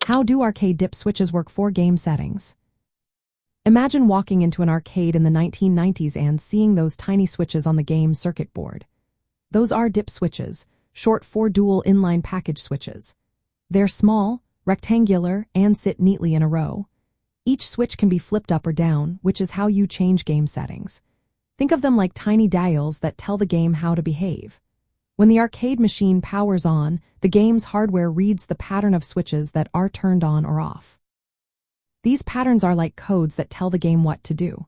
How do arcade dip switches work for game settings? Imagine walking into an arcade in the 1990s and seeing those tiny switches on the game circuit board. Those are dip switches, short for dual inline package switches. They're small, rectangular, and sit neatly in a row. Each switch can be flipped up or down, which is how you change game settings. Think of them like tiny dials that tell the game how to behave. When the arcade machine powers on, the game's hardware reads the pattern of switches that are turned on or off. These patterns are like codes that tell the game what to do.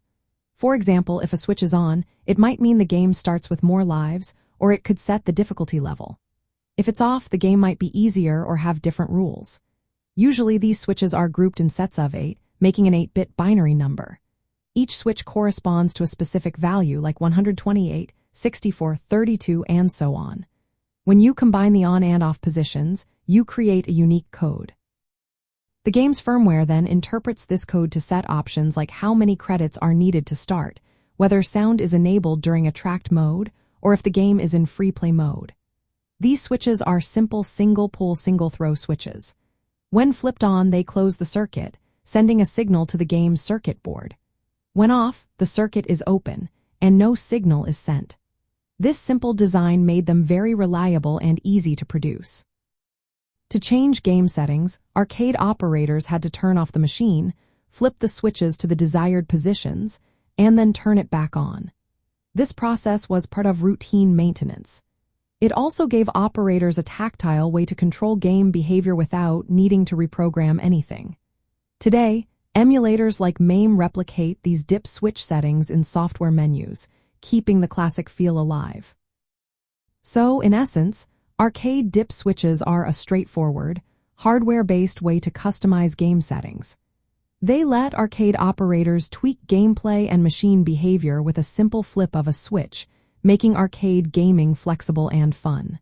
For example, if a switch is on, it might mean the game starts with more lives, or it could set the difficulty level. If it's off, the game might be easier or have different rules. Usually these switches are grouped in sets of 8, making an 8-bit binary number. Each switch corresponds to a specific value like 128, 64, 32, and so on. When you combine the on and off positions, you create a unique code. The game's firmware then interprets this code to set options like how many credits are needed to start, whether sound is enabled during a tracked mode, or if the game is in free play mode. These switches are simple single-pull, single-throw switches. When flipped on, they close the circuit, sending a signal to the game's circuit board. When off, the circuit is open, and no signal is sent. This simple design made them very reliable and easy to produce. To change game settings, arcade operators had to turn off the machine, flip the switches to the desired positions, and then turn it back on. This process was part of routine maintenance. It also gave operators a tactile way to control game behavior without needing to reprogram anything. Today, emulators like MAME replicate these dip switch settings in software menus, keeping the classic feel alive. So, in essence, arcade dip switches are a straightforward, hardware-based way to customize game settings. They let arcade operators tweak gameplay and machine behavior with a simple flip of a switch, making arcade gaming flexible and fun.